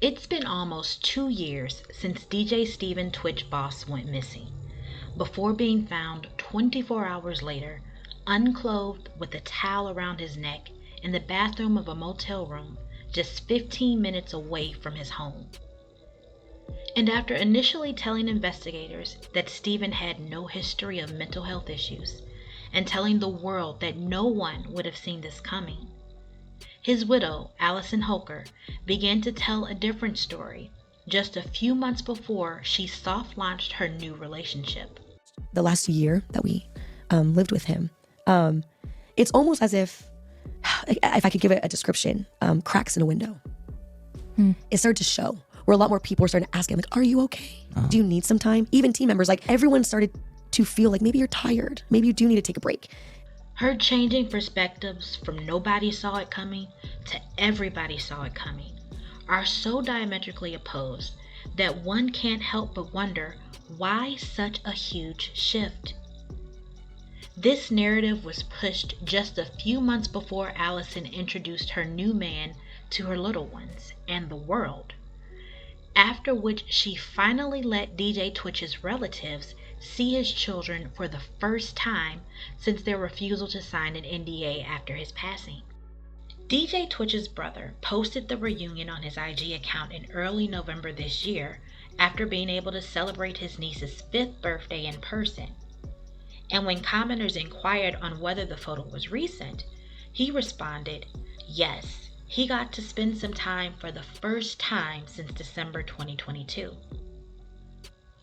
It's been almost 2 years since DJ Stephen Twitch Boss went missing, before being found 24 hours later, unclothed with a towel around his neck in the bathroom of a motel room just 15 minutes away from his home. And after initially telling investigators that Stephen had no history of mental health issues, and telling the world that no one would have seen this coming, his widow, Allison Holker, began to tell a different story just a few months before she soft-launched her new relationship. The last year that we lived with him, it's almost as if I could give it a description, cracks in a window. It started to show, where a lot more people were starting to ask him, like, are you okay? Do you need some time? Even team members, like everyone started to feel like maybe you're tired. Maybe you do need to take a break. Her changing perspectives from nobody saw it coming to everybody saw it coming are so diametrically opposed that one can't help but wonder why such a huge shift. This narrative was pushed just a few months before Allison introduced her new man to her little ones and the world, after which she finally let DJ Twitch's relatives see his children for the first time since their refusal to sign an NDA after his passing. DJ Twitch's brother posted the reunion on his IG account in early November this year after being able to celebrate his niece's 5th birthday in person. And when commenters inquired on whether the photo was recent, he responded, yes, he got to spend some time for the first time since December 2022.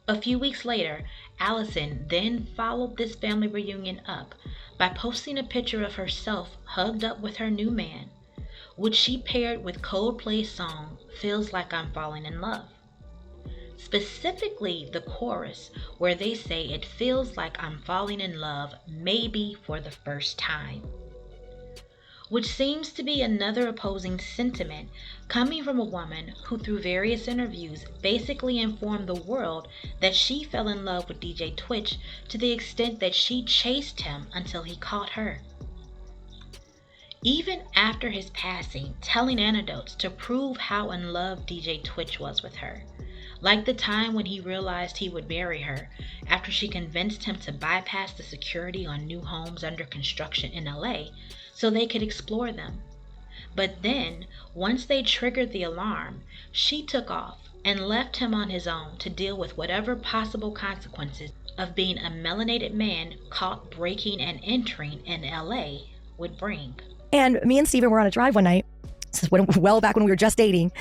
A few weeks later, Allison then followed this family reunion up by posting a picture of herself hugged up with her new man, which she paired with Coldplay's song Feels Like I'm Falling in Love. Specifically the chorus, where they say it feels like I'm falling in love maybe for the first time, which seems to be another opposing sentiment coming from a woman who through various interviews basically informed the world that she fell in love with DJ Twitch to the extent that she chased him until he caught her. Even after his passing, telling anecdotes to prove how in love DJ Twitch was with her, like the time when he realized he would marry her after she convinced him to bypass the security on new homes under construction in LA so they could explore them. But then, once they triggered the alarm, she took off and left him on his own to deal with whatever possible consequences of being a melanated man caught breaking and entering in LA would bring. And me and Steven were on a drive one night, this is well back when we were just dating,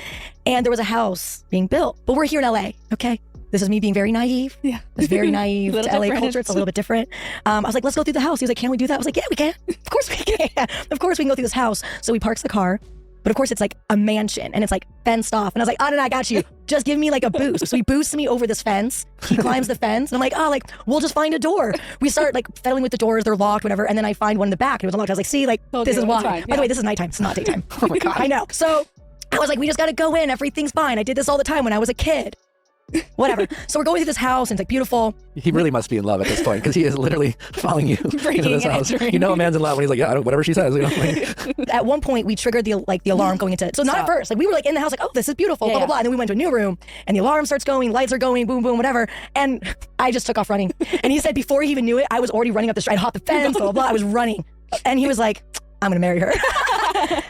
and there was a house being built. But we're here in LA, okay? This is me being very naive. Yeah. It's very naive to LA culture. It's a little bit different. I was like, let's go through the house. He was like, can we do that? I was like, yeah, we can. Of course we can. Of course we can go through this house. So we parks the car. But of course it's like a mansion and it's like fenced off. And I was like, oh, no, I got you. Just give me like a boost. So he boosts me over this fence. He climbs the fence. And I'm like, oh, like, we'll just find a door. We start like fiddling with the doors. They're locked, whatever. And then I find one in the back. And it was unlocked. I was like, see, like, okay, this is why. Fine, yeah. By the way, this is nighttime. It's not daytime. Oh my God. I know. So I was like, we just got to go in. Everything's fine. I did this all the time when I was a kid. Whatever. So we're going through this house and it's like beautiful. He really must be in love at this point because he is literally following you into this house. You know a man's in love when he's like, yeah, whatever she says. You know, like. At one point we triggered the alarm going into it. So not at first. Like we were like in the house like, oh, this is beautiful, blah, blah, blah. And then we went to a new room and the alarm starts going, lights are going, boom, boom, whatever. And I just took off running. And he said before he even knew it, I was already running up the street. I'd hop the fence, blah, blah, blah. I was running. And he was like, I'm going to marry her.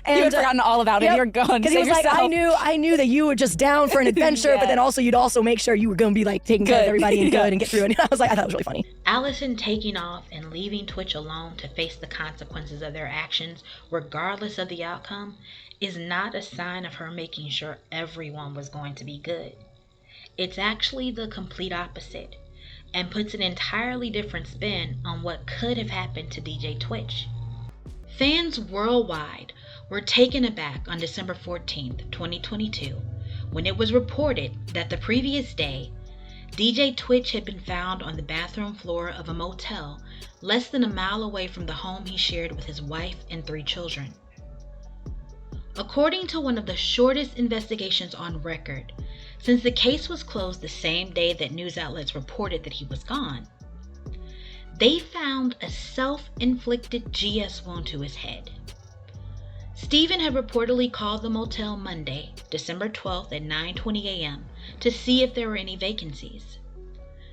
And you had forgotten all about it. You're gone. Because he was like, I knew that you were just down for an adventure, but then also you'd also make sure you were going to be like taking care of everybody and good and get through it. And I was like, I thought it was really funny. Allison taking off and leaving Twitch alone to face the consequences of their actions, regardless of the outcome, is not a sign of her making sure everyone was going to be good. It's actually the complete opposite, and puts an entirely different spin on what could have happened to DJ Twitch. Fans worldwide were taken aback on December 14th, 2022, when it was reported that the previous day, DJ Twitch had been found on the bathroom floor of a motel less than a mile away from the home he shared with his wife and 3 children. According to one of the shortest investigations on record, since the case was closed the same day that news outlets reported that he was gone, they found a self-inflicted GS wound to his head. Stephen had reportedly called the motel Monday, December 12th at 9:20 a.m. to see if there were any vacancies.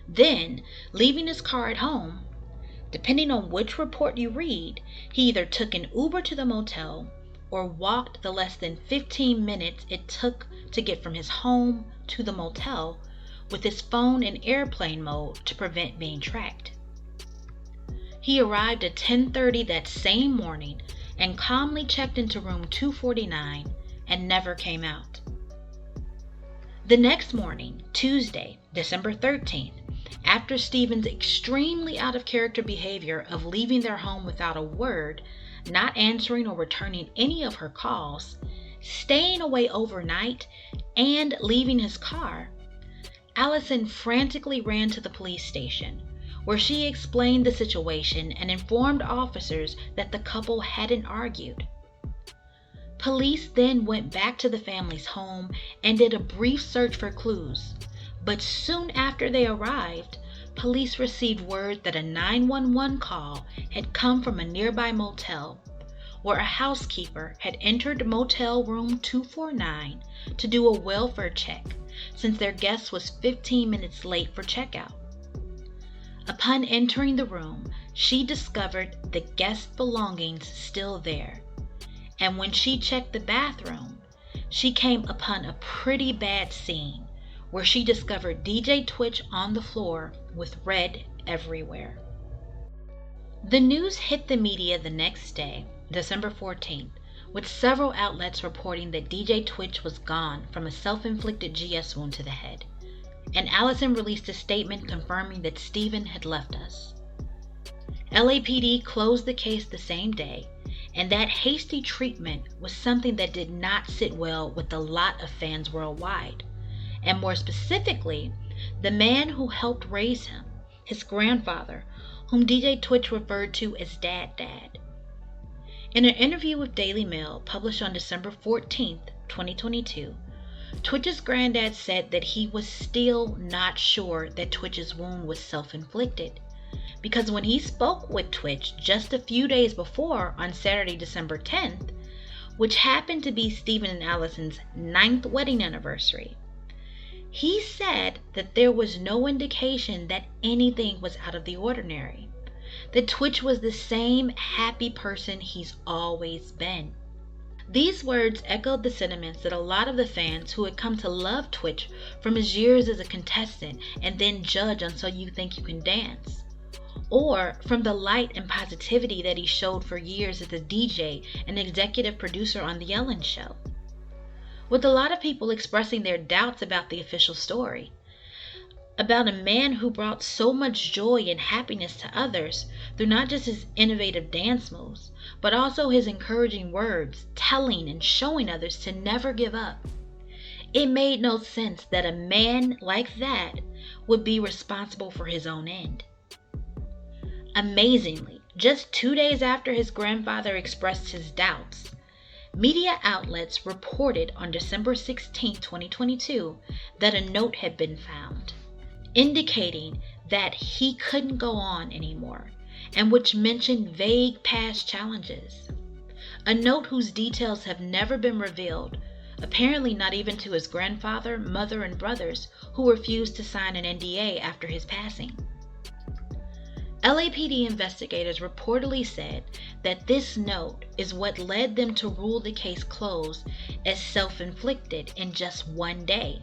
Then, leaving his car at home, depending on which report you read, he either took an Uber to the motel or walked the less than 15 minutes it took to get from his home to the motel with his phone in airplane mode to prevent being tracked. He arrived at 10:30 that same morning and calmly checked into room 249 and never came out. The next morning, Tuesday, December 13th, after Stephen's extremely out-of-character behavior of leaving their home without a word, not answering or returning any of her calls, staying away overnight, and leaving his car, Allison frantically ran to the police station, where she explained the situation and informed officers that the couple hadn't argued. Police then went back to the family's home and did a brief search for clues, but soon after they arrived, police received word that a 911 call had come from a nearby motel, where a housekeeper had entered motel room 249 to do a welfare check since their guest was 15 minutes late for checkout. Upon entering the room, she discovered the guest's belongings still there, and when she checked the bathroom, she came upon a pretty bad scene where she discovered DJ Twitch on the floor with red everywhere. The news hit the media the next day, December 14th, with several outlets reporting that DJ Twitch was gone from a self-inflicted GS wound to the head, and Allison released a statement confirming that Stephen had left us. LAPD closed the case the same day, and that hasty treatment was something that did not sit well with a lot of fans worldwide, and more specifically, the man who helped raise him, his grandfather, whom DJ Twitch referred to as Dad. In an interview with Daily Mail published on December 14th, 2022, Twitch's granddad said that he was still not sure that Twitch's wound was self-inflicted, because when he spoke with Twitch just a few days before on Saturday, December 10th, which happened to be Stephen and Allison's 9th wedding anniversary, he said that there was no indication that anything was out of the ordinary, that Twitch was the same happy person he's always been. These words echoed the sentiments that a lot of the fans who had come to love Twitch from his years as a contestant and then judge on So You Think You Can Dance, or from the light and positivity that he showed for years as a DJ and executive producer on The Ellen Show, with a lot of people expressing their doubts about the official story, about a man who brought so much joy and happiness to others through not just his innovative dance moves, but also his encouraging words, telling and showing others to never give up. It made no sense that a man like that would be responsible for his own end. Amazingly, just 2 days after his grandfather expressed his doubts, media outlets reported on December 16, 2022, that a note had been found, indicating that he couldn't go on anymore, and which mentioned vague past challenges. A note whose details have never been revealed, apparently not even to his grandfather, mother, and brothers, who refused to sign an NDA after his passing. LAPD investigators reportedly said that this note is what led them to rule the case closed as self-inflicted in just 1 day,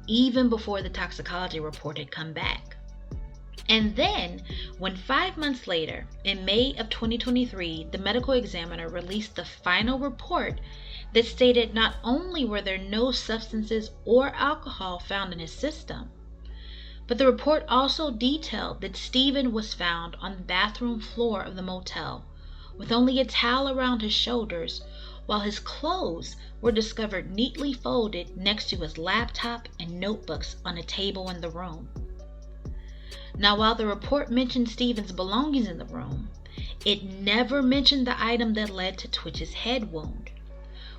even before the toxicology report had come back. And then, when 5 months later, in May of 2023, the medical examiner released the final report that stated not only were there no substances or alcohol found in his system, but the report also detailed that Stephen was found on the bathroom floor of the motel with only a towel around his shoulders, while his clothes were discovered neatly folded next to his laptop and notebooks on a table in the room. Now, while the report mentioned Stephen's belongings in the room, it never mentioned the item that led to Twitch's head wound,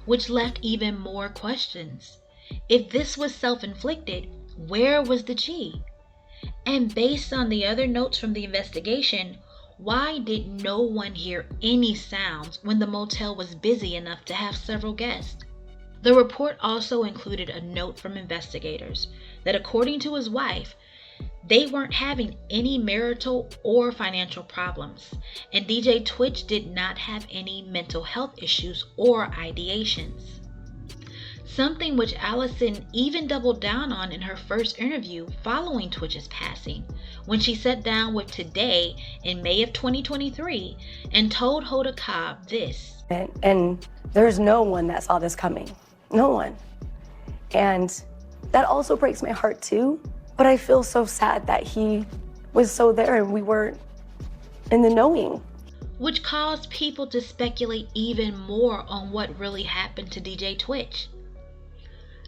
which left even more questions. If this was self-inflicted, where was the G? And based on the other notes from the investigation, Why did no one hear any sounds when the motel was busy enough to have several guests? The report also included a note from investigators that according to his wife, they weren't having any marital or financial problems, and DJ Twitch did not have any mental health issues or ideations. Something which Allison even doubled down on in her first interview following Twitch's passing, when she sat down with Today in May of 2023 and told Hoda Kotb this. And there's no one that saw this coming. No one. And that also breaks my heart too. But I feel so sad that he was so there and we weren't in the knowing. Which caused people to speculate even more on what really happened to DJ Twitch.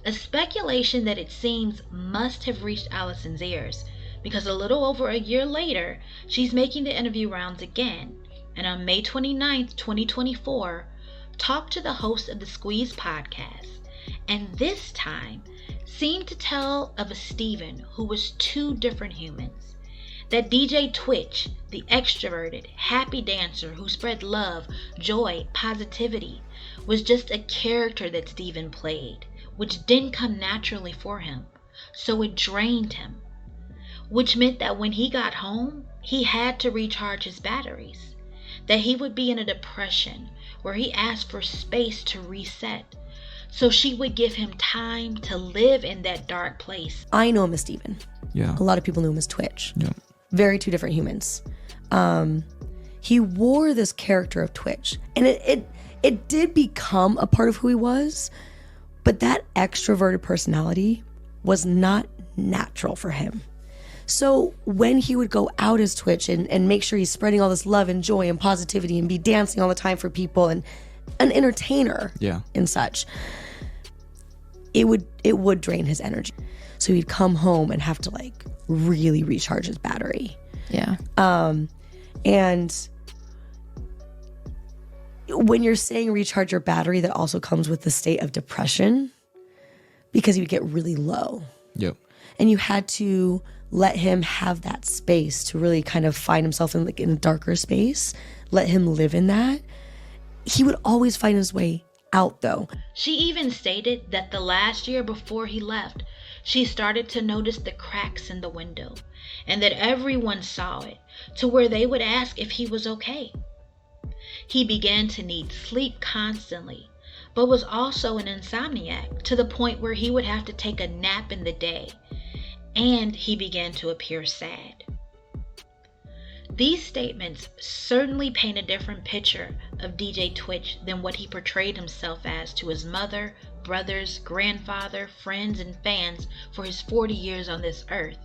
A speculation that it seems must have reached Allison's ears, because a little over a year later, she's making the interview rounds again, and on May 29th, 2024, talked to the host of the Squeeze podcast, and this time seemed to tell of a Steven who was two different humans. That DJ Twitch, the extroverted, happy dancer who spread love, joy, positivity, was just a character that Steven played, which didn't come naturally for him, so it drained him, which meant that when he got home, he had to recharge his batteries, that he would be in a depression where he asked for space to reset, so she would give him time to live in that dark place. I know him as Steven. Yeah. A lot of people knew him as Twitch. Yeah. Very two different humans. He wore this character of Twitch, and it did become a part of who he was, but that extroverted personality was not natural for him. So when he would go out as Twitch and make sure he's spreading all this love and joy and positivity and be dancing all the time for people and an entertainer and such, it would drain his energy. So he'd come home and have to like really recharge his battery. Yeah. And when you're saying recharge your battery, that also comes with the state of depression, because he would get really low. Yep. And you had to let him have that space to really kind of find himself in a darker space, let him live in that. He would always find his way out though. She even stated that the last year before he left, she started to notice the cracks in the window, and that everyone saw it, to where they would ask if he was okay. He began to need sleep constantly, but was also an insomniac to the point where he would have to take a nap in the day, and he began to appear sad. These statements certainly paint a different picture of DJ Twitch than what he portrayed himself as to his mother, brothers, grandfather, friends, and fans for his 40 years on this earth.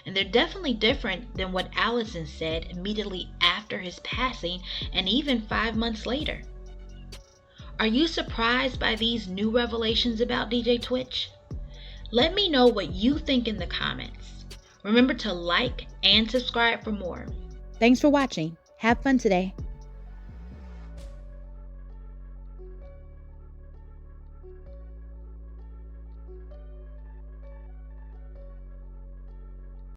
And they're definitely different than what Allison said immediately after his passing and even 5 months later. Are you surprised by these new revelations about DJ Twitch? Let me know what you think in the comments. Remember to like and subscribe for more. Thanks for watching. Have fun today.